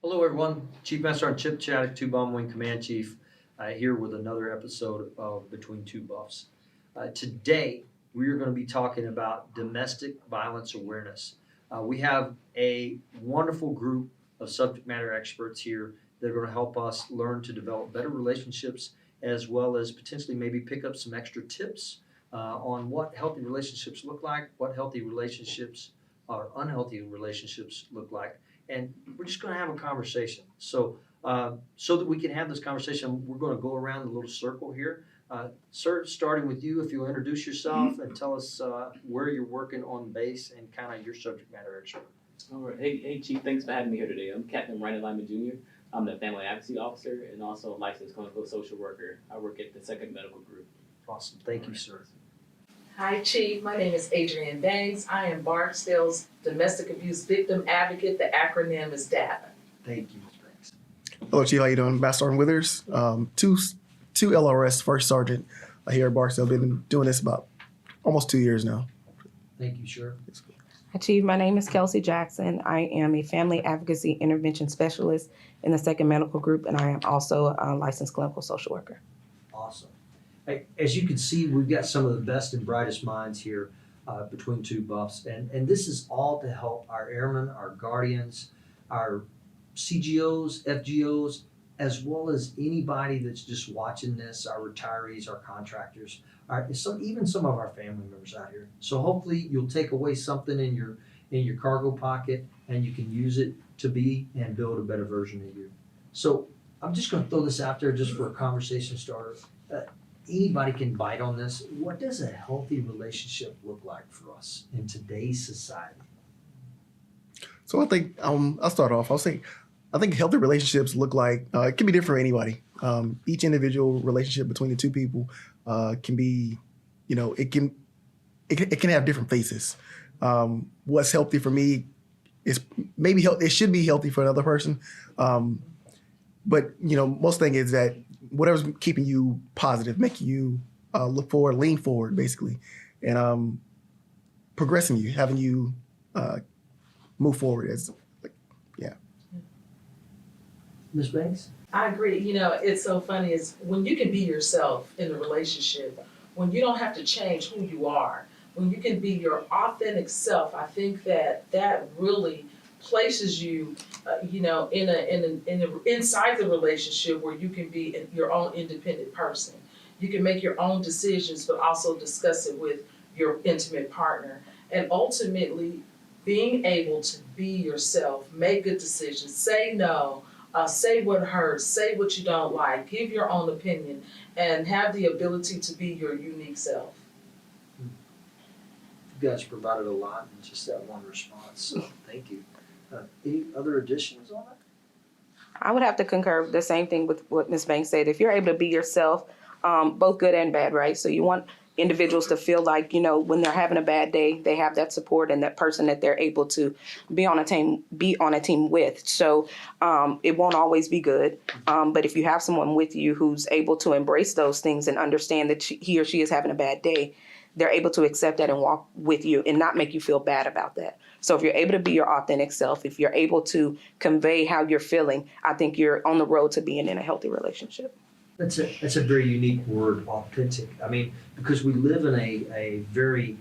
Hello, everyone. Chief Master Sergeant Chip Chadick, 2 Bomb Wing Command Chief, here with another episode of Between Two Buffs. Today, we are going to be talking about domestic violence awareness. We have a wonderful group of subject matter experts here that are going to help us learn to develop better relationships as well as potentially maybe pick up some extra tips on what healthy relationships look like, what healthy relationships or unhealthy relationships look like, and we're just going to have a conversation. So that we can have this conversation, we're going to go around the little circle here. Sir, starting with you, if you'll introduce yourself and tell us where you're working on base and kind of your subject matter expert. All right. Hey, Chief. Thanks for having me here today. I'm Captain Ryan Lyman Jr. I'm the Family Advocacy Officer and also a licensed clinical social worker. I work at the Second Medical Group. Awesome. Thank you, sir. Hi, Chief. My name is Adrienne Banks. I am Barksdale's Domestic Abuse Victim Advocate. The acronym is DAVA. Thank you, Ms. Banks. Hello, Chief. How you doing? Master Sergeant Withers, two LRS First Sergeant here at Barksdale. Been doing this about almost 2 years now. Thank you, sir. Hi, Chief. My name is Kelsey Jackson. I am a Family Advocacy Intervention Specialist in the Second Medical Group, and I am also a licensed clinical social worker. Awesome. Hey, as you can see, we've got some of the best and brightest minds here between two buffs, and this is all to help our airmen, our guardians, our CGOs, FGOs, as well as anybody that's just watching this, our retirees, our contractors, even some of our family members out here. So hopefully you'll take away something in your cargo pocket and you can use it to be and build a better version of you. So I'm just going to throw this out there just for a conversation starter. Anybody can bite on this. What does a healthy relationship look like for us in today's society? So I think I'll start off. I think healthy relationships look like it can be different for anybody. Each individual relationship between the two people can be, it can have different faces. What's healthy for me is maybe it should be healthy for another person. But most thing is that whatever's keeping you positive, making you look forward, lean forward, basically, and progressing you, having you move forward yeah. Ms. Banks? I agree. It's so funny is when you can be yourself in a relationship, when you don't have to change who you are, when you can be your authentic self, I think that really places you, inside the relationship where you can be your own independent person. You can make your own decisions, but also discuss it with your intimate partner. And ultimately, being able to be yourself, make good decisions, say no, say what hurts, say what you don't like, give your own opinion, and have the ability to be your unique self. You guys provided a lot in just that one response, so thank you. Any other additions on it? I would have to concur the same thing with what Ms. Banks said. If you're able to be yourself, both good and bad, right? So you want individuals to feel like, when they're having a bad day, they have that support and that person that they're able to be on a team with. So it won't always be good. But if you have someone with you who's able to embrace those things and understand that he or she is having a bad day, they're able to accept that and walk with you and not make you feel bad about that. So if you're able to be your authentic self, if you're able to convey how you're feeling, I think you're on the road to being in a healthy relationship. That's a very unique word, authentic. I mean, because we live in a very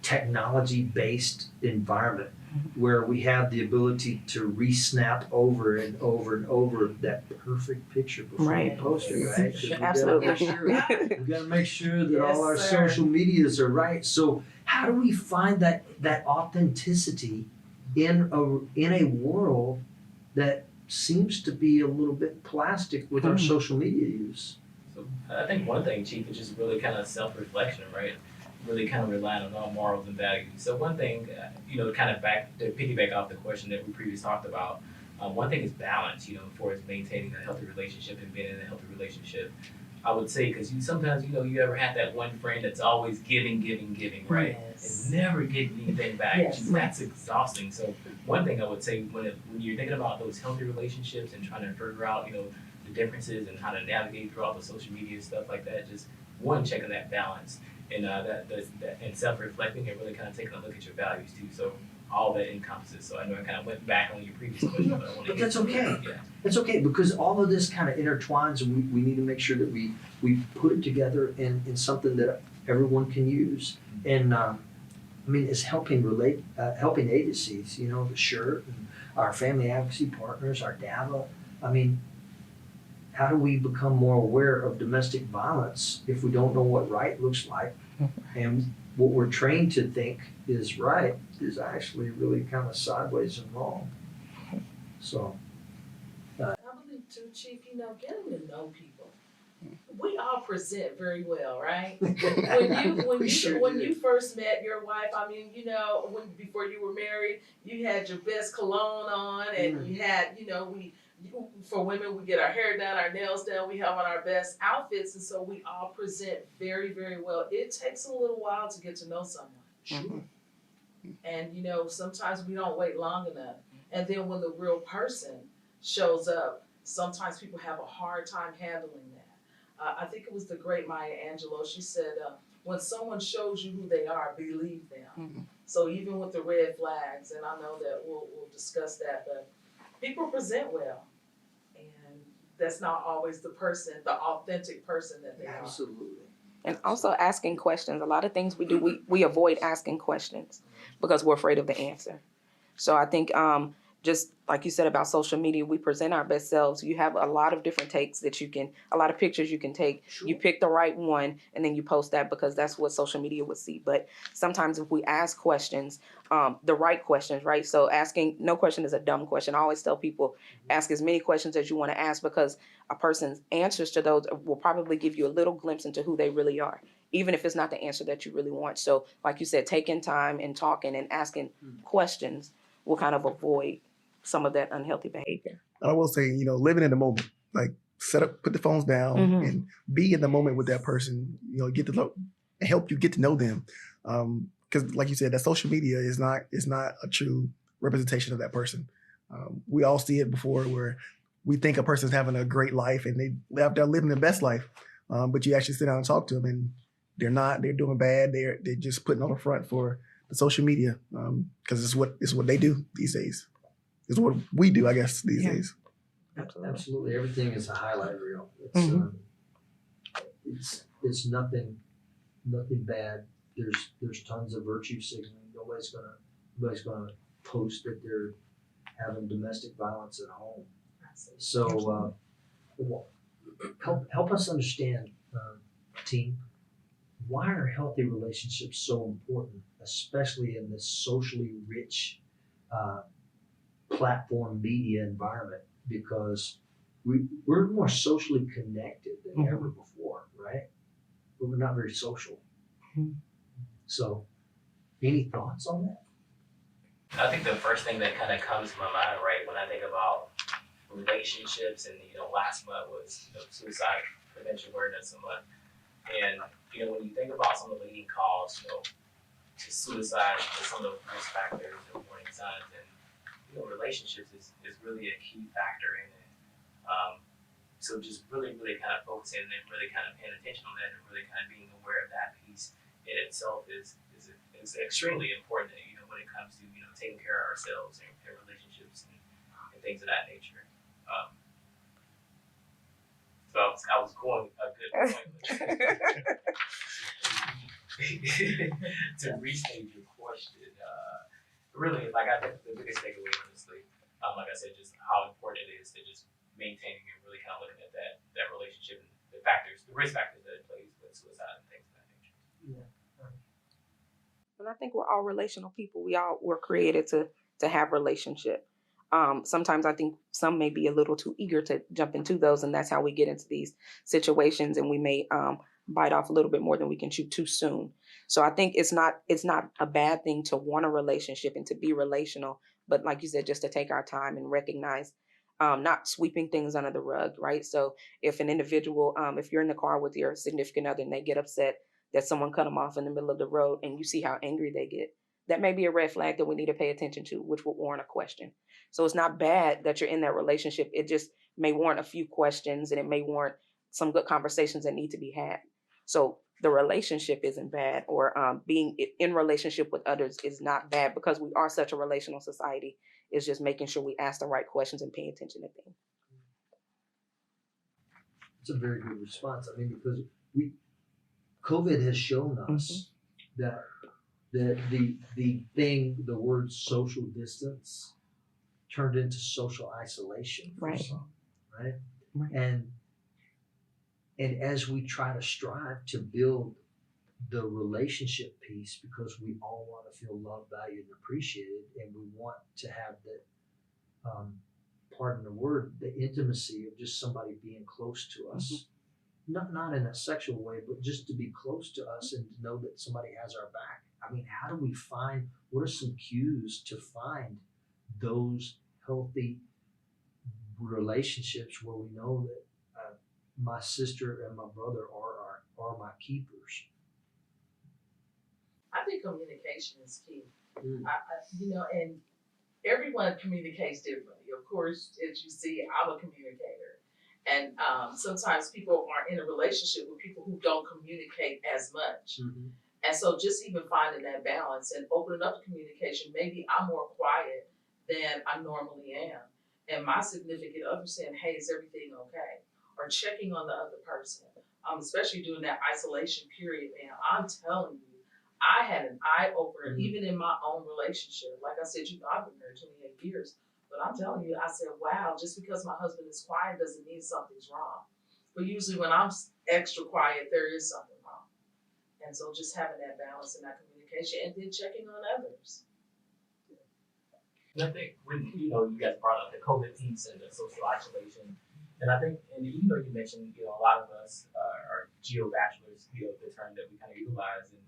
technology-based environment where we have the ability to re-snap over and over and over that perfect picture before we post it, right? 'Cause Absolutely. We gotta make sure that all our Yes, sir. social medias are right. So how do we find that authenticity in a world that seems to be a little bit plastic with our social media use? So I think one thing, Chief, is just really kind of self-reflection, right? Really kind of relying on our morals and values. So one thing, kind of to piggyback off the question that we previously talked about, one thing is balance, for us maintaining a healthy relationship and being in a healthy relationship. I would say, because sometimes, you ever have that one friend that's always giving, right? Yes. And never getting anything back. Yes. That's exhausting. So one thing I would say when you're thinking about those healthy relationships and trying to figure out, the differences and how to navigate through all the social media stuff like that, just one, checking that balance and and self-reflecting and really kind of taking a look at your values too. So all that encompasses. So I know I kind of went back on your previous question, but I want to. But that's okay. Yeah. It's okay, because all of this kind of intertwines, and we need to make sure that we put it together in something that everyone can use. And I mean, it's helping agencies, you know, the SHIRT and our family advocacy partners, our DAVA. I mean, how do we become more aware of domestic violence if we don't know what right looks like? And what we're trained to think is right is actually really kind of sideways and wrong. So. I believe too, Chief, you know, getting to know people. We all present very well, right? We sure when do. you first met your wife, I mean, you know, before you were married, you had your best cologne on, and you had, you know, for women, we get our hair done, our nails done, we have on our best outfits, and so we all present very, very well. It takes a little while to get to know someone. Sure. And you know, sometimes we don't wait long enough. And then when the real person shows up, sometimes people have a hard time handling that. I think it was the great Maya Angelou. She said, when someone shows you who they are, believe them. So even with the red flags, and I know that we'll discuss that, but people present well. And that's not always the authentic person that they are. Absolutely. And also asking questions. A lot of things we do, we avoid asking questions because we're afraid of the answer. So I think just like you said about social media, we present our best selves. You have a lot of different takes a lot of pictures you can take. Sure. You pick the right one and then you post that because that's what social media would see. But sometimes if we ask questions, the right questions, right? So asking no question is a dumb question. I always tell people, ask as many questions as you want to ask, because a person's answers to those will probably give you a little glimpse into who they really are, even if it's not the answer that you really want. So like you said, taking time and talking and asking questions will kind of avoid some of that unhealthy behavior. I will say, you know, living in the moment, like put the phones down and be in the moment with that person, you know, help you get to know them. Because like you said, that social media is not a true representation of that person. We all see it before where we think a person's having a great life and they're living their best life. But you actually sit down and talk to them and they're not, they're doing bad. They're just putting on the front for the social media. Because it's what they do these days. Is what we do, I guess, these days. Absolutely, everything is a highlight reel. It's nothing bad. There's tons of virtue signaling. Nobody's gonna post that they're having domestic violence at home. So help us understand, team. Why are healthy relationships so important, especially in this socially rich platform media environment? Because we're more socially connected than ever before, right? But we're not very social. So, any thoughts on that? I think the first thing that kind of comes to my mind, right, when I think about relationships, and last month was Suicide Prevention Awareness Month, and when you think about some of the leading causes, to suicide, and some of the risk factors and warning signs, and relationships is really a key factor in it. So just really, really kind of focusing and really kind of paying attention on that, and really kind of being aware of that piece in itself is extremely important. When it comes to taking care of ourselves and relationships and things of that nature. So I was going a good point to restate your question. Really, like I think the biggest takeaway, honestly, like I said, just how important it is to just maintaining and really kind of looking at that relationship and the risk factors that it plays with suicide and things of that nature. Yeah. And I think we're all relational people. We all were created to have relationship. Sometimes I think some may be a little too eager to jump into those, and that's how we get into these situations, and we may bite off a little bit more than we can chew too soon. So I think it's not a bad thing to want a relationship and to be relational, but like you said, just to take our time and recognize, not sweeping things under the rug, right? So if an individual, if you're in the car with your significant other and they get upset that someone cut them off in the middle of the road and you see how angry they get, that may be a red flag that we need to pay attention to, which will warrant a question. So it's not bad that you're in that relationship. It just may warrant a few questions, and it may warrant some good conversations that need to be had. So the relationship isn't bad, or being in relationship with others is not bad, because we are such a relational society. It's just making sure we ask the right questions and pay attention to things. It's a very good response. I mean, because COVID has shown us that the word social distance turned into social isolation for Right. some, right? Right. And as we try to strive to build the relationship piece, because we all want to feel loved, valued, and appreciated, and we want to have that, pardon the word, the intimacy of just somebody being close to us. Not in a sexual way, but just to be close to us and to know that somebody has our back. I mean, how do we find, what are some cues to find those healthy relationships where we know that my sister and my brother are my keepers? I think communication is key. And everyone communicates differently. Of course, as you see, I'm a communicator. And sometimes people are in a relationship with people who don't communicate as much. Mm-hmm. And so just even finding that balance and opening up the communication, maybe I'm more quiet than I normally am. And my significant other saying, hey, is everything okay? Or checking on the other person, especially during that isolation period, man, I'm telling you, I had an eye opener, even in my own relationship. Like I said, I've been married 28 years. But I'm telling you, I said, wow, just because my husband is quiet doesn't mean something's wrong. But usually when I'm extra quiet, there is something wrong. And so just having that balance and that communication and then checking on others. And I think when, you guys brought up the COVID piece and the social isolation, and I think, and you mentioned, a lot of us are geo-bachelors, the term that we kind of utilize. And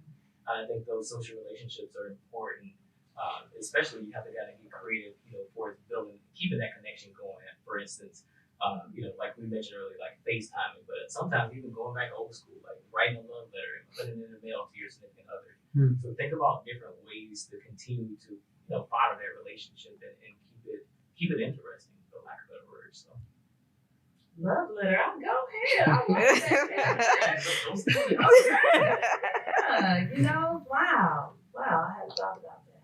I think those social relationships are important. Especially you have to kind of get creative, for keeping that connection going. For instance, like we mentioned earlier, like FaceTiming, but sometimes even going back old school, like writing a love letter and putting it in the mail to your significant other. So think about different ways to continue to, honor that relationship and keep it interesting, for lack of better words. So. Love letter, go ahead. I want that. Wow, I hadn't thought about that.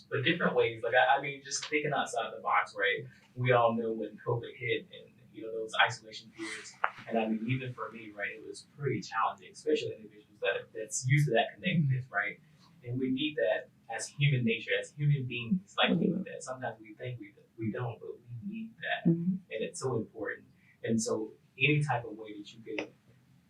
But different ways, like I mean, just thinking outside the box, right? We all know when COVID hit and those isolation periods, and I mean, even for me, right, it was pretty challenging, especially individuals that's used to that connectedness, right? And we need that as human nature, as human beings, like that. Sometimes we think we don't, but we need that, and it's so important. And so, any type of way that you can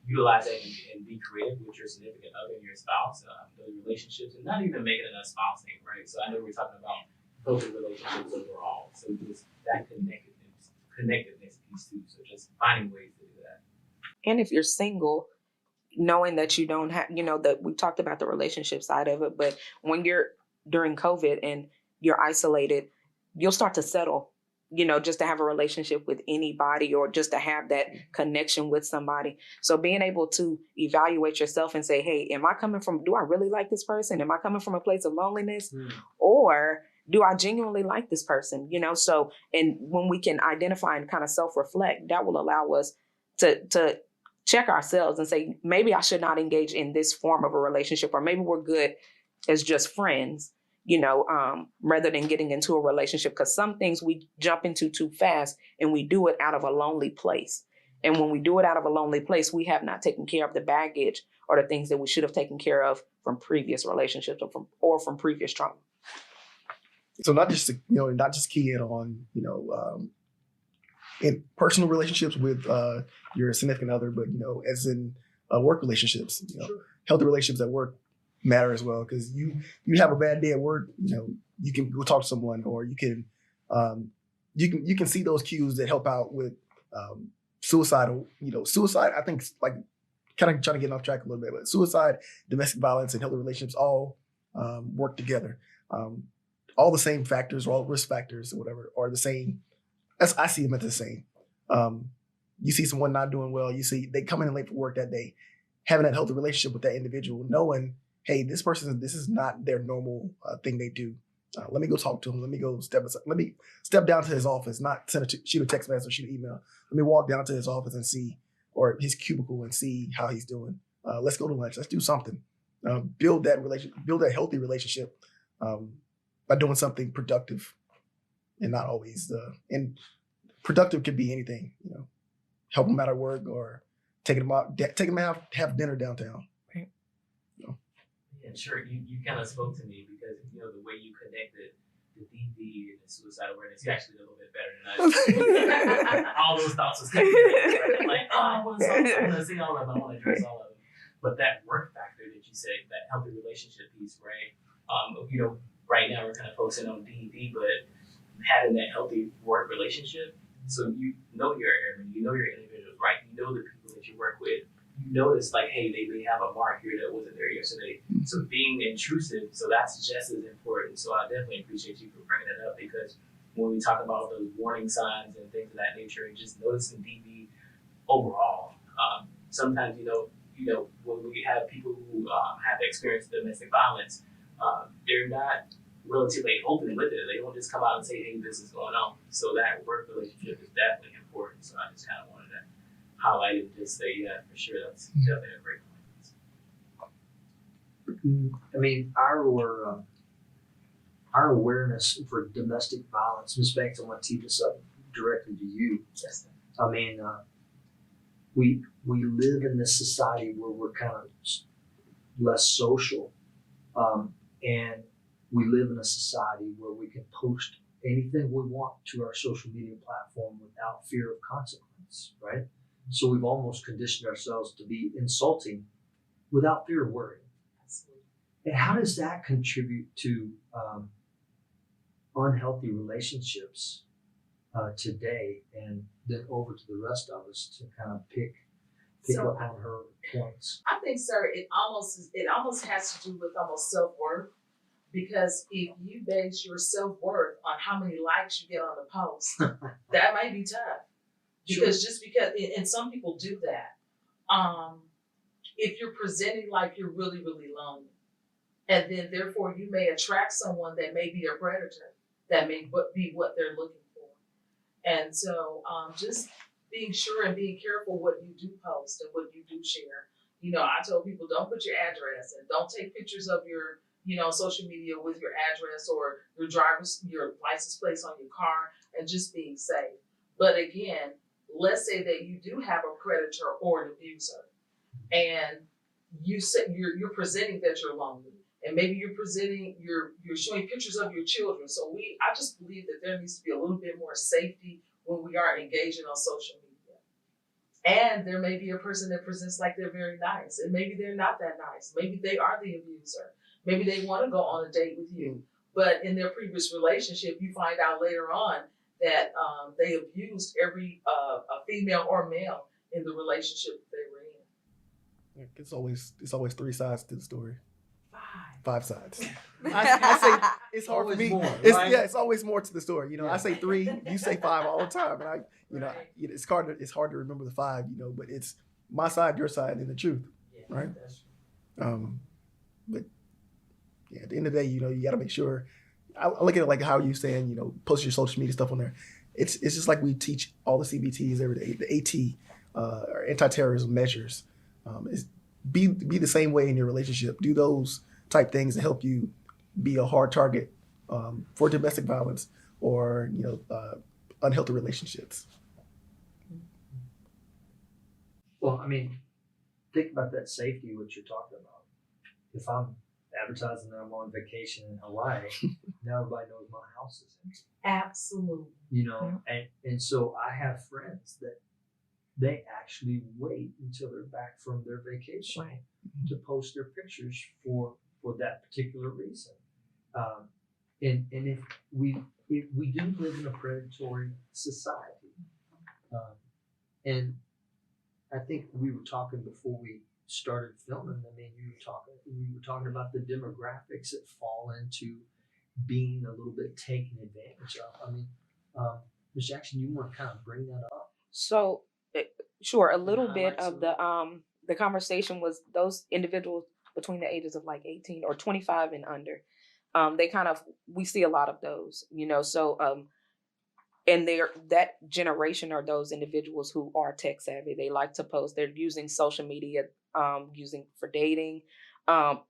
utilize that and be creative with your significant other and your spouse, those relationships, and not even making it a spouse thing, right? So I know we're talking about healthy relationships overall. So just that connectedness piece too. So just finding ways to do that. And if you're single, knowing that you don't have, that we talked about the relationship side of it, but when you're during COVID and you're isolated, you'll start to settle, just to have a relationship with anybody or just to have that connection with somebody. So being able to evaluate yourself and say, hey, do I really like this person? Am I coming from a place of loneliness? Or do I genuinely like this person? So, and when we can identify and kind of self-reflect, that will allow us to check ourselves and say, maybe I should not engage in this form of a relationship, or maybe we're good as just friends, rather than getting into a relationship. Because some things we jump into too fast and we do it out of a lonely place. And when we do it out of a lonely place, we have not taken care of the baggage or the things that we should have taken care of from previous relationships or from previous trauma. So not just key in on, in personal relationships with your significant other, but, as in work relationships, Sure. Healthy relationships at work matter as well. Because you have a bad day at work, you can go talk to someone, or you can see those cues that help out with suicide. I think, like, kind of trying to get off track a little bit, but suicide, domestic violence, and healthy relationships all work together. All the same factors, or all risk factors, or whatever, are the same. I see them as the same. You see someone not doing well, you see they come in late for work that day, having that healthy relationship with that individual, knowing, hey, this is not their normal thing they do. Let me go talk to him. Let me go step aside. Let me step down to his office, not shoot a text message or shoot an email. Let me walk down to his office and see, or his cubicle, and see how he's doing. Let's go to lunch. Let's do something. Build that healthy relationship by doing something productive, and not always and productive could be anything. Help them out at work or take them out, have dinner downtown. And sure, you kind of spoke to me because the way you connected the DV and the suicide awareness, you actually did a little bit better than I did. All those thoughts was coming in, right? Like, I want to see all of them, I want to address all of them. But that work factor that you say, that healthy relationship piece, right? Right now we're kind of focusing on DV, but having that healthy work relationship, so you know your airmen, you know your individuals, right? You know the people that you work with. You notice like, hey, they may have a mark here that wasn't there yesterday. So being intrusive, so that's just as important. So I definitely appreciate you for bringing that up, because when we talk about those warning signs and things of that nature, and just noticing DV overall, sometimes when we have people who have experienced domestic violence, they're not relatively open with it. They don't just come out and say, hey, this is going on. So that work relationship is definitely important. So I just kind of wanted to highlight it and just say, yeah, for sure, that's definitely a great point. I mean, our awareness for domestic violence, Ms. Banks, I want to tee this up directly to you. Yes. I mean, we live in this society where we're kind of less social, and we live in a society where we can post anything we want to our social media platform without fear of consequence, right? So we've almost conditioned ourselves to be insulting without fear of worry. Absolutely. And how does that contribute to unhealthy relationships today? And then over to the rest of us to kind of pick So, up on her points. I think, sir, it almost has to do with almost self-worth, because if you base your self-worth on how many likes you get on the post, that might be tough. Because and some people do that. If you're presenting like you're really, really lonely, and then therefore you may attract someone that may be a predator, that may be what they're looking for. And so just being sure and being careful what you do post and what you do share. I tell people, don't put your address, and don't take pictures of your social media with your address or your license plates on your car, and just being safe. But again, let's say that you do have a predator or an abuser, and you're presenting that you're lonely, and maybe you're showing pictures of your children. So I just believe that there needs to be a little bit more safety when we are engaging on social media. And there may be a person that presents like they're very nice, and maybe they're not that nice. Maybe they are the abuser. Maybe they want to go on a date with you, but in their previous relationship, you find out later on that they abused every a female or male in the relationship that they were in. It's always three sides to the story. Five. 5 sides. I say it's hard for Always me. more, It's right? it's always more to the story. Yeah. I say 3, you say 5 all the time, and Right. it's hard to remember the 5. But it's my side, your side, and the truth. Yeah, Right. that's true. But yeah, at the end of the day, you got to make sure. I look at it like how you saying, post your social media stuff on there. It's just like we teach all the CBTs every day, the AT, or anti-terrorism measures. Is be the same way in your relationship. Do those type things to help you be a hard target for domestic violence or unhealthy relationships. Well, I mean, think about that safety, what you're talking about. If I'm advertising that I'm on vacation in Hawaii, now everybody knows my house is empty. Absolutely. And so I have friends that they actually wait until they're back from their vacation Right. to post their pictures for that particular reason. And if we do live in a predatory society, and I think we were talking before we started filming. I mean, we were talking about the demographics that fall into being a little bit taken advantage of. I mean, Ms. Jackson, you want to kind of bring that up? So, sure, a little highlight bit some of of the conversation was those individuals between the ages of like 18 or 25 and under. We see a lot of those, so and that generation are those individuals who are tech savvy. They like to post. They're using social media using for dating,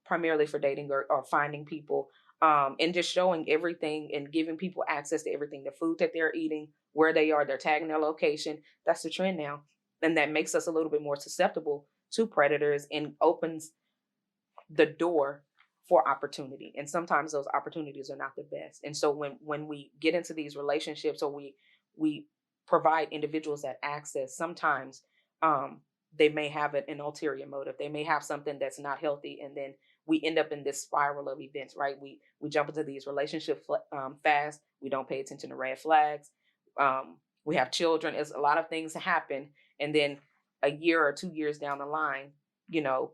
primarily for dating or finding people, and just showing everything and giving people access to everything, the food that they're eating, where they are, they're tagging their location. That's the trend now. And that makes us a little bit more susceptible to predators and opens the door for opportunity. And sometimes those opportunities are not the best. And so when we get into these relationships or we provide individuals that access, sometimes they may have an ulterior motive. They may have something that's not healthy, and then we end up in this spiral of events, right? We jump into these relationships fast. We don't pay attention to red flags. We have children. It's a lot of things happen, and then a year or 2 years down the line, you know,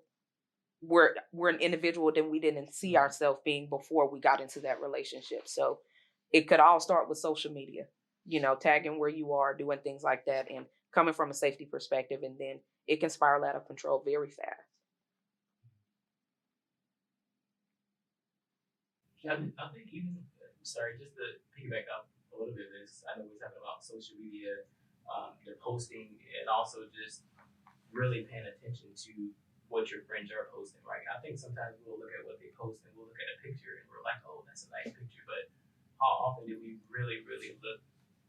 we're an individual that we didn't see ourselves being before we got into that relationship. So it could all start with social media, you know, tagging where you are, doing things like that, and coming from a safety perspective, and then it can spiral out of control very fast. I think even, sorry, just to piggyback up a little bit of this, I know we're talking about social media, the posting, and also just really paying attention to what your friends are posting, right? I think sometimes we'll look at what they post and we'll look at a picture and we're like, oh, that's a nice picture, but how often do we really, really look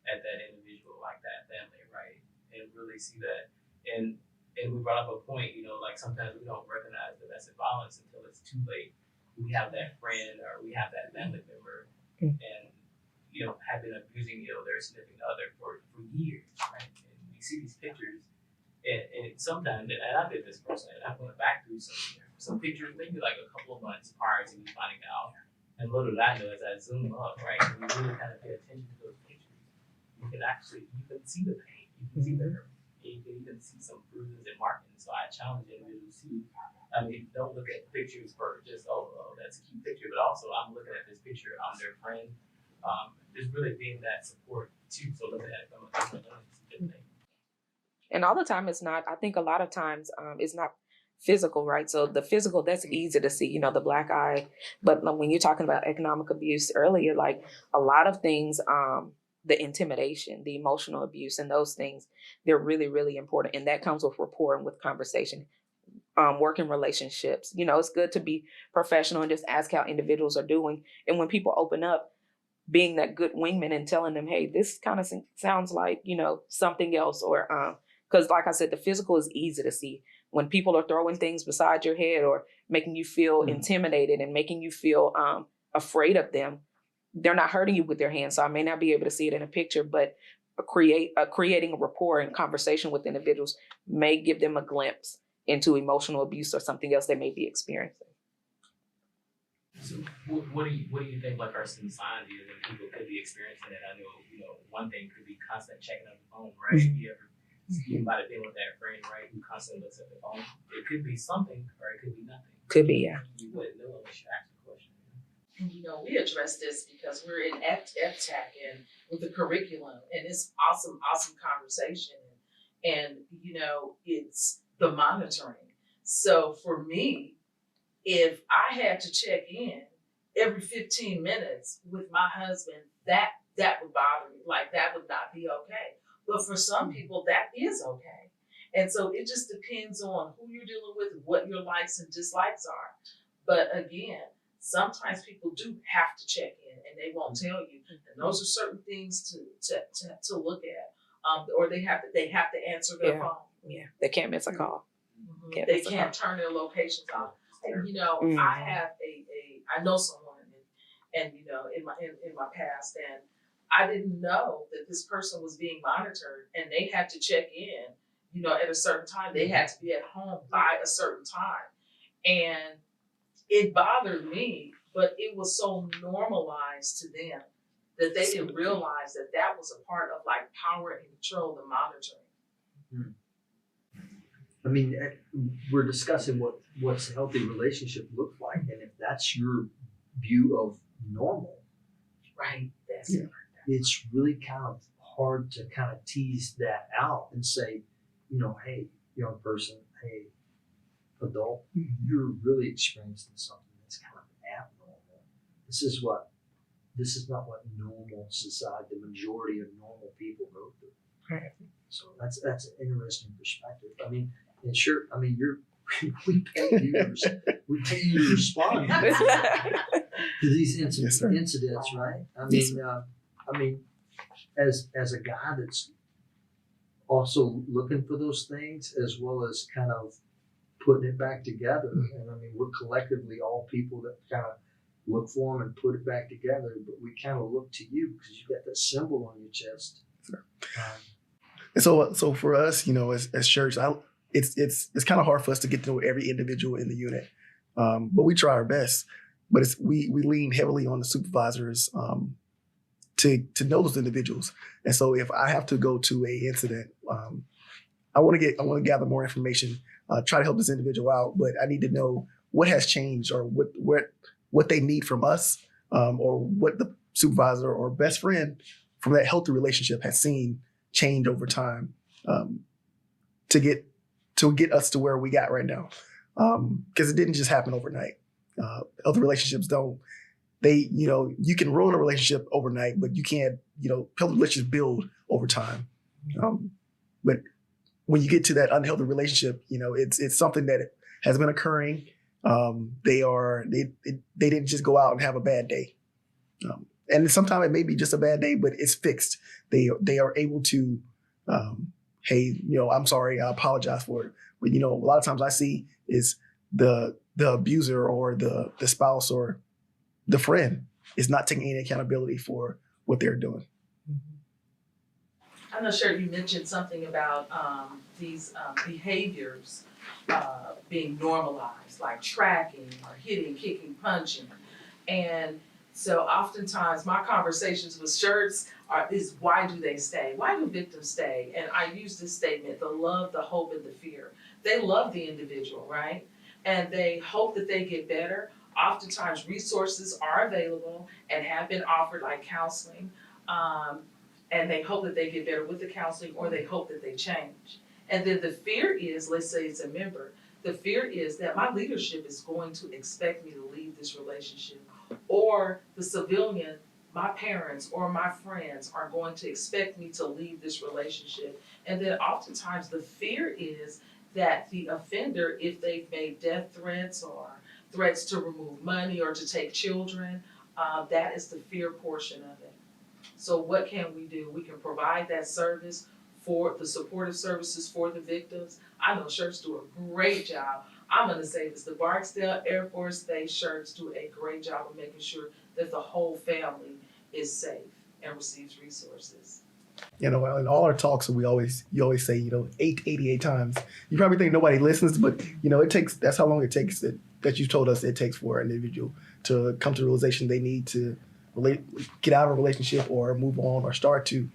at that individual, like that family, right? And really see that. And we brought up a point, you know, like sometimes we don't recognize domestic violence until it's too late. We have that friend or we have that family member and, you know, have been abusing, you know, their significant other for years, right? And we see these pictures and sometimes, and I did this personally, and I went back through some pictures, maybe like a couple of months prior to me finding out. And little did I know, as I zoom up, right, and we really kind of pay attention to those pictures, you can see the pain, you can see the hurt, and you can even see some bruises and markings. So I challenge individuals to, don't look at pictures for just, oh, that's a cute picture, but also I'm looking at this picture, I'm their friend, just really being that support too. So looking at it from a different lens, different thing. And all the time, it's not, I think a lot of times it's not physical, right? So the physical, that's easy to see, you know, the black eye. But when you're talking about economic abuse earlier, like a lot of things, the intimidation, the emotional abuse, and those things, they're really, really important. And that comes with rapport and with conversation. Working relationships, you know, it's good to be professional and just ask how individuals are doing. And when people open up, being that good wingman and telling them, hey, this kind of sounds like, you know, something else, or because like I said, the physical is easy to see. When people are throwing things beside your head or making you feel intimidated and making you feel afraid of them, they're not hurting you with their hands. So I may not be able to see it in a picture, but creating a rapport and conversation with individuals may give them a glimpse into emotional abuse or something else they may be experiencing. So what do you think, like, are some signs here that people could be experiencing it? I know, you know, one thing could be constant checking on the phone, right? You ever you might have been with that friend, right, who constantly looks at the phone. It could be something or it could be nothing. Could be, yeah. You wouldn't know unless you ask the question. You know, we address this because we're in FTAC and with the curriculum, and it's awesome conversation. And, you know, it's the monitoring. So for me, if I had to check in every 15 minutes with my husband, that would bother me. Like, that would not be okay. But for some people, that is okay. And so it just depends on who you're dealing with, what your likes and dislikes are. But again, sometimes people do have to check in and they won't tell you. And those are certain things to look at. Or they have to answer their phone. Yeah, they can't miss a call. Mm-hmm. They can't turn their locations off. And, you know, I know someone, and you know, in my past, and I didn't know that this person was being monitored, and they had to check in, you know, at a certain time. They had to be at home by a certain time, and it bothered me, but it was so normalized to them that they didn't realize that was a part of, like, power and control, the monitoring. I mean, we're discussing what's a healthy relationship looks like, and if that's your view of normal, right? That's it's really kind of hard to kind of tease that out and say, you know, hey, young person, hey, adult, you're really experiencing something that's kind of abnormal. This is not what normal society, the majority of normal people go through. Right. So that's an interesting perspective. I mean, and sure, I mean, we pay you to respond to these Yes, sir. incidents, right? Yes, I mean, as a guy that's also looking for those things as well as kind of putting it back together. And I mean, we're collectively all people that kind of look for them and put it back together, but we kind of look to you because you've got that symbol on your chest. Sure. And so for us, as church, it's kind of hard for us to get to know every individual in the unit, but we try our best. But we lean heavily on the supervisors to know those individuals. And so if I have to go to a incident, I want to gather more information, try to help this individual out, but I need to know what has changed or what they need from us, or what the supervisor or best friend from that healthy relationship has seen change over time, to get us to where we got right now. Because it didn't just happen overnight. Other relationships don't. You can ruin a relationship overnight, but you can't, healthy relationships build over time. But when you get to that unhealthy relationship, it's something that has been occurring. They didn't just go out and have a bad day. And sometimes it may be just a bad day, but it's fixed. They are able to, hey, I'm sorry, I apologize for it. But a lot of times I see is the abuser or the spouse or the friend is not taking any accountability for what they're doing. I'm not sure you mentioned something about these behaviors being normalized, like tracking or hitting, kicking, punching. And so oftentimes my conversations with shirts is why do they stay? Why do victims stay? And I use this statement, the love, the hope, and the fear. They love the individual, right? And they hope that they get better. Oftentimes resources are available and have been offered, like counseling. And they hope that they get better with the counseling, or they hope that they change. And then the fear is, let's say it's a member, the fear is that my leadership is going to expect me to leave this relationship, or the civilian, my parents or my friends are going to expect me to leave this relationship. And then oftentimes the fear is that the offender, if they've made death threats or threats to remove money or to take children, that is the fear portion of it. So what can we do? We can provide that service for the supportive services for the victims. I know shirts do a great job. I'm going to say this, the Barksdale Air Force Base shirts do a great job of making sure that the whole family is safe and receives resources. In all our talks, you always say, 8 to 88 times. You probably think nobody listens, but that's how long it takes that you told us it takes for an individual to come to the realization they need to get out of a relationship or move on or start to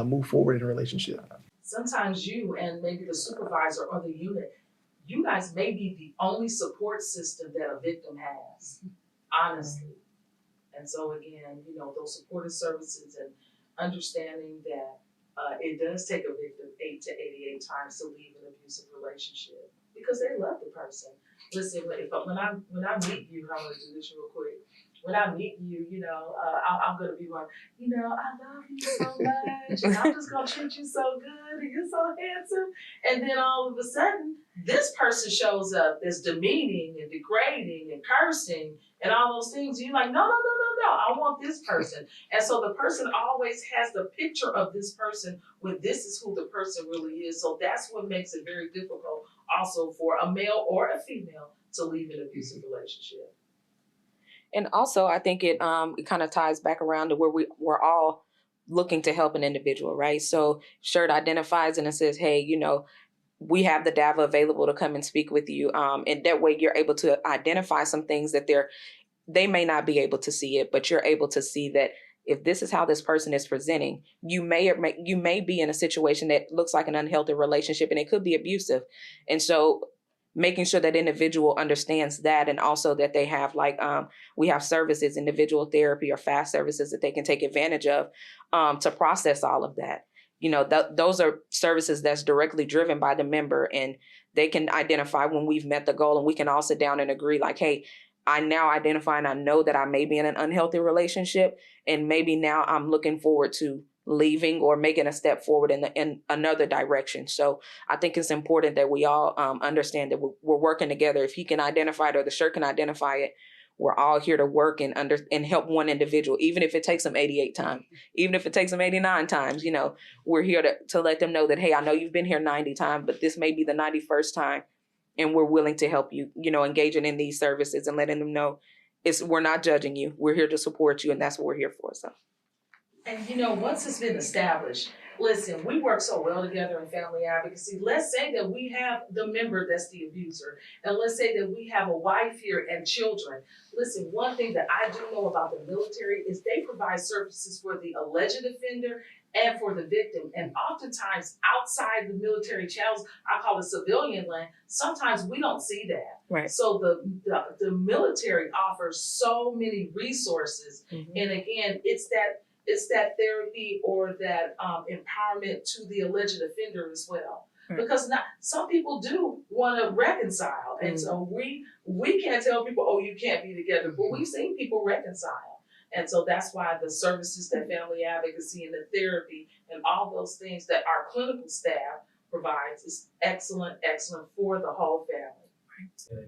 move forward in a relationship. Sometimes you and maybe the supervisor or the unit, you guys may be the only support system that a victim has, honestly. And so again, those supportive services and understanding that it does take a victim 8 to 88 times to leave an abusive relationship because they love the person. Listen, when I meet you, I'm gonna do this real quick. When I meet you, I'm gonna be like, I love you so much, and I'm just gonna treat you so good, and you're so handsome. And then all of a sudden, this person shows up that's demeaning and degrading and cursing and all those things. And you're like, no, I want this person. And so the person always has the picture of this person when this is who the person really is. So that's what makes it very difficult also for a male or a female to leave an abusive relationship. And also, I think it kind of ties back around to where we're all looking to help an individual, right? So Shirt identifies and it says, hey, we have the DAVA available to come and speak with you. And that way you're able to identify some things that they may not be able to see it, but you're able to see that if this is how this person is presenting, you may be in a situation that looks like an unhealthy relationship and it could be abusive. And so making sure that individual understands that, and also that they have we have services, individual therapy or fast services that they can take advantage of to process all of that. Those are services that's directly driven by the member, and they can identify when we've met the goal, and we can all sit down and agree like, hey, I now identify and I know that I may be in an unhealthy relationship, and maybe now I'm looking forward to leaving or making a step forward in another direction. So I think it's important that we all understand that we're working together. If he can identify it or the shirt can identify it, we're all here to work and help one individual, even if it takes them 88 times, even if it takes them 89 times. We're here to let them know that, hey, I know you've been here 90 times, but this may be the 91st time, and we're willing to help you, engaging in these services and letting them know we're not judging you. We're here to support you, and that's what we're here for. So. And once it's been established, listen, we work so well together in family advocacy. Let's say that we have the member that's the abuser, and let's say that we have a wife here and children. Listen, one thing that I do know about the military is they provide services for the alleged offender and for the victim. And oftentimes outside the military channels, I call it civilian land, sometimes we don't see that. Right. So the military offers so many resources. Mm-hmm. And again, it's that therapy or that empowerment to the alleged offender as well. Right. Because some people do want to reconcile. And so we can't tell people, oh, you can't be together, but we've seen people reconcile. And so that's why the services that family advocacy and the therapy and all those things that our clinical staff provides is excellent for the whole family.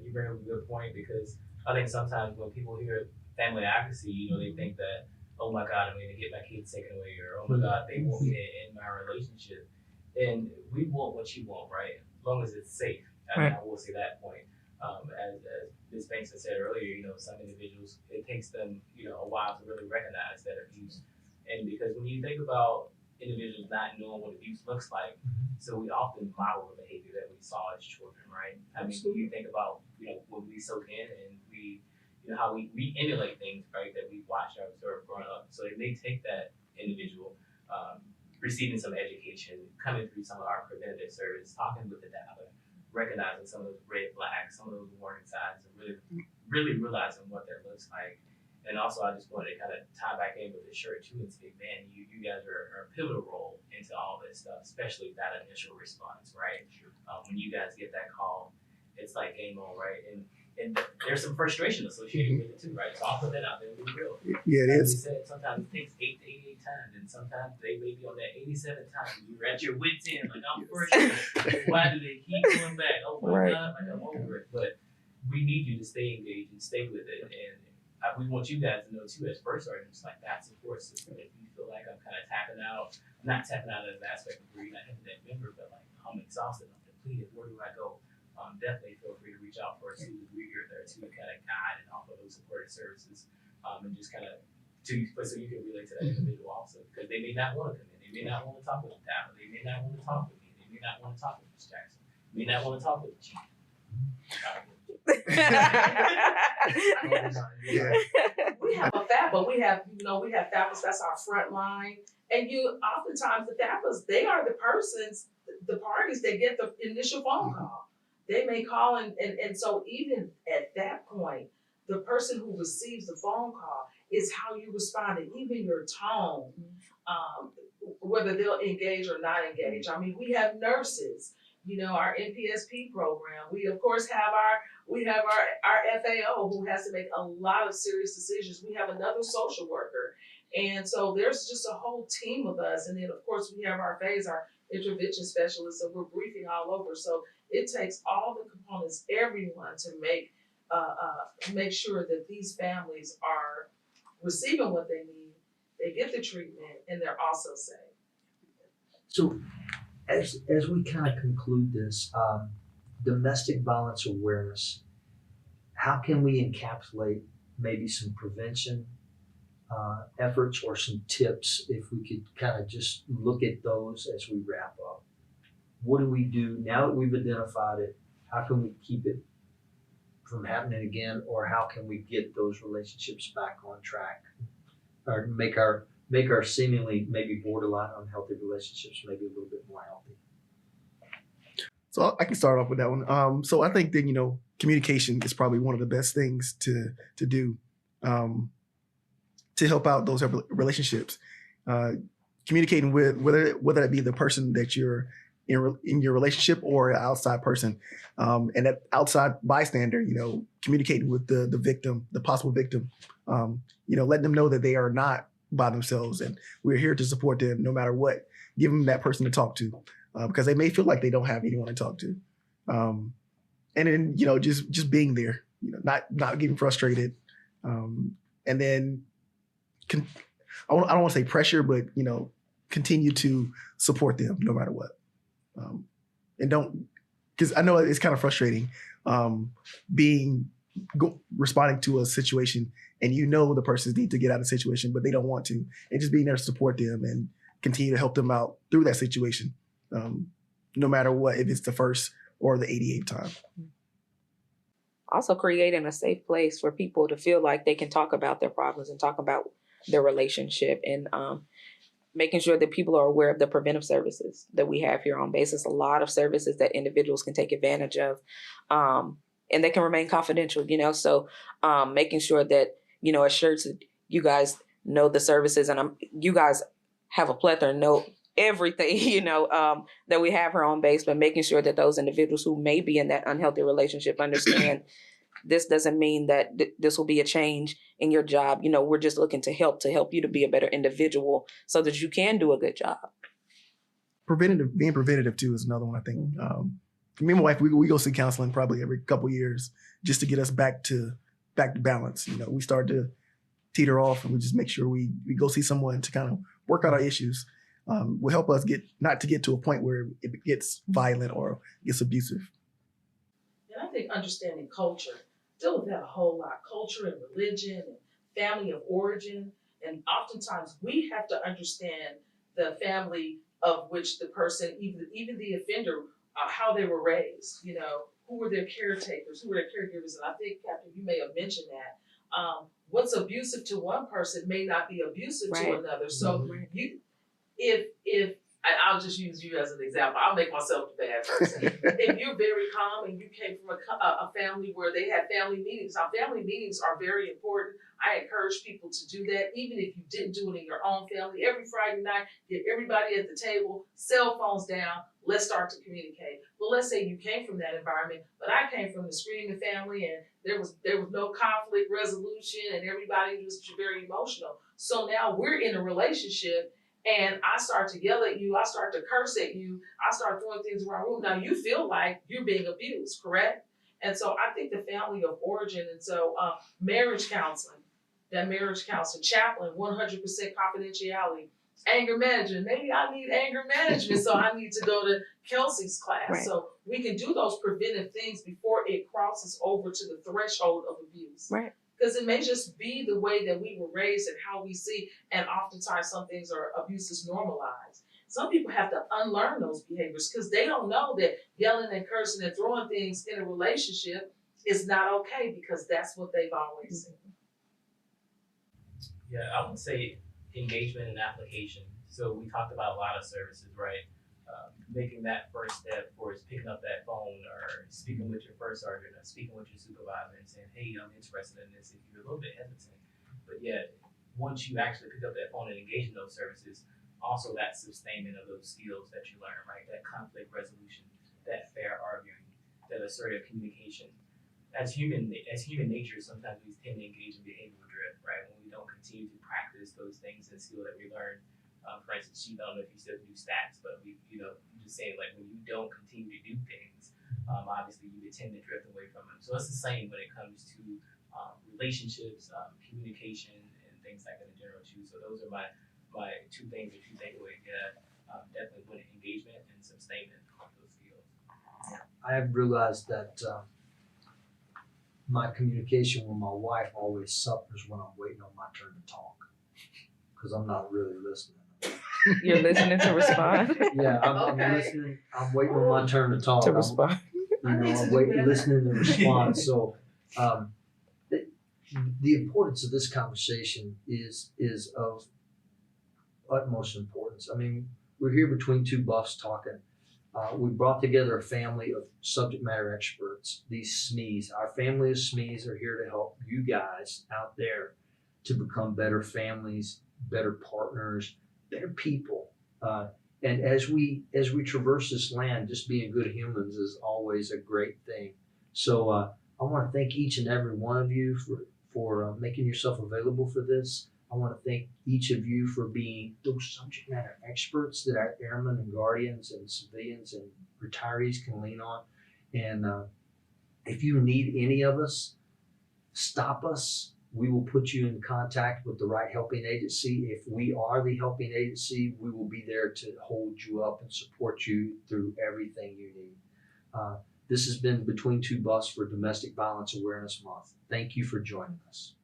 You bring up a good point, because I think sometimes when people hear family advocacy, they think that, oh my God, I'm going to get my kids taken away, or oh my God, they want me to end my relationship. And we want what you want, right? As long as it's safe. I will say that point. As Ms. Banks had said earlier, some individuals, it takes them, a while to really recognize that abuse. And because when you think about individuals not knowing what abuse looks like, so we often model the behavior that we saw as children, right? I mean, when you think about, when we soak in and we, how we emulate things, right, that we watched or observed growing up. So it may take that individual receiving some education, coming through some of our preventative service, talking with the data, recognizing some of those red flags, some of those warning signs, and really realizing what that looks like. And also, I just wanted to kind of tie back in with the shirt too and say, man, you guys are a pivotal role into all this stuff, especially that initial response, right? When you guys get that call, it's like game on, right? And there's some frustration associated with it too, right? So I'll put that out there and be real. Yeah, it As is. we said, sometimes it takes 8 to 88 times, and sometimes they may be on that 87th time. You're at your wit's end, like, I'm frustrated. Why do they keep going back? Oh my God, like, I'm over it. But we need you to stay engaged and stay with it. And we want you guys to know too, as first sergeants, like, that support system. If you feel like I'm kind of tapping out, not tapping out as an aspect of where you're not having that member, but like, I'm exhausted, I'm depleted, where do I go? Definitely feel free to reach out for us too, because we're here there to kind of guide and offer those supportive services, and just kind of so you can relate to that individual also, because they may not want to come in, they may not want to talk with the dad, they may not want to talk with me, they may not want to talk with Ms. Jackson, they may not want to talk with the chief. We have a FAPA, we have FAPAs, that's our front line. And oftentimes the FAPAs, they are the the parties that get the initial phone call. They may call and so even at that point, the person who receives the phone call is how you respond, and even your tone, whether they'll engage or not engage. I mean, we have nurses, our NPSP program. We of course have our FAO who has to make a lot of serious decisions. We have another social worker. And so there's just a whole team of us. And then of course we have our FAs, our intervention specialists, so we're briefing all over. So it takes all the components, everyone, to make sure that these families are receiving what they need, they get the treatment, and they're also safe. So as we kind of conclude this, domestic violence awareness, how can we encapsulate maybe some prevention efforts or some tips, if we could kind of just look at those as we wrap up? What do we do now that we've identified it? How can we keep it from happening again, or how can we get those relationships back on track, or make our seemingly maybe borderline unhealthy relationships maybe a little bit more healthy? So I can start off with that one. So I think that, communication is probably one of the best things to do to help out those relationships. Communicating with whether it be the person that you're in your relationship or an outside person, and that outside bystander, communicating with the victim, the possible victim, letting them know that they are not by themselves, and we're here to support them no matter what. Give them that person to talk to, because they may feel like they don't have anyone to talk to. And then, just being there, not getting frustrated. And then I don't want to say pressure, but, continue to support them no matter what. And don't, because I know it's kind of frustrating responding to a situation and the persons need to get out of the situation, but they don't want to, and just being there to support them and continue to help them out through that situation, no matter what, if it's the first or the 88th time. Also creating a safe place for people to feel like they can talk about their problems and talk about their relationship, and making sure that people are aware of the preventive services that we have here on base. There's a lot of services that individuals can take advantage of, and they can remain confidential, so making sure that, as shirts, you guys know the services, and you guys have a plethora, know everything, that we have here on base, but making sure that those individuals who may be in that unhealthy relationship understand this doesn't mean that this will be a change in your job. We're just looking to help you to be a better individual so that you can do a good job. Being preventative too is another one, I think. Me and my wife, we go see counseling probably every couple of years just to get us back to balance. We start to teeter off, and we just make sure we go see someone to kind of work out our issues. Will help us not to get to a point where it gets violent or gets abusive. And I think understanding culture, deal with that a whole lot. Culture and religion and family of origin. And oftentimes we have to understand the family of which the person, even the offender, how they were raised, who were their caretakers, who were their caregivers. And I think, Captain, you may have mentioned that. What's abusive to one person may not be abusive to another. So I'll just use you as an example. I'll make myself the bad person. If you're very calm and you came from a family where they had family meetings. Now, family meetings are very important. I encourage people to do that, even if you didn't do it in your own family. Every Friday night, get everybody at the table, cell phones down, let's start to communicate. But let's say you came from that environment, but I came from the screaming family, and there was no conflict resolution, and everybody was very emotional. So now we're in a relationship, and I start to yell at you, I start to curse at you, I start throwing things around the room. Now you feel like you're being abused, correct? And so I think the family of origin, and so marriage counseling, chaplain, 100% confidentiality, anger management. Maybe I need anger management, so I need to go to Kelsey's class. Right. So we can do those preventive things before it crosses over to the threshold of abuse. Right. Because it may just be the way that we were raised and how we see, and oftentimes some things are abuses normalized. Some people have to unlearn those behaviors because they don't know that yelling and cursing and throwing things in a relationship is not okay, because that's what they've always seen. Yeah, I would say engagement and application. So we talked about a lot of services, right? Making that first step for is picking up that phone or speaking with your first sergeant or speaking with your supervisor and saying, hey, I'm interested in this, if you're a little bit hesitant. But yet, once you actually pick up that phone and engage in those services, also that sustainment of those skills that you learn, right? That conflict resolution, that fair arguing, that assertive communication. As human nature, sometimes we tend to engage in behavioral drift, right? When we don't continue to practice those things and skill that we learn. For instance, I don't know if you still do stats, but I'm just saying, like, when you don't continue to do things, obviously you tend to drift away from them. So it's the same when it comes to relationships, communication, and things like that in general too. So those are my two things or two takeaways. Yeah, definitely with engagement and sustainment of those skills. I have realized that my communication with my wife always suffers when I'm waiting on my turn to talk, because I'm not really listening. You're listening to respond. Yeah, I'm Okay. listening. I'm waiting on my turn to talk. To respond. I'm listening to respond. So, the importance of this conversation is of utmost importance. I mean, we're here between two buffs talking. We brought together a family of subject matter experts. These SMEs, our family of SMEs, are here to help you guys out there to become better families, better partners, better people. And as we traverse this land, just being good humans is always a great thing. So I want to thank each and every one of you for making yourself available for this. I I want to thank each of you for being those subject matter experts that our airmen and guardians and civilians and retirees can lean on. And if you need any of us, stop us. We will put you in contact with the right helping agency. If we are the helping agency, we will be there to hold you up and support you through everything you need. This has been Between Two Buffs for Domestic Violence Awareness Month. Thank you for joining us.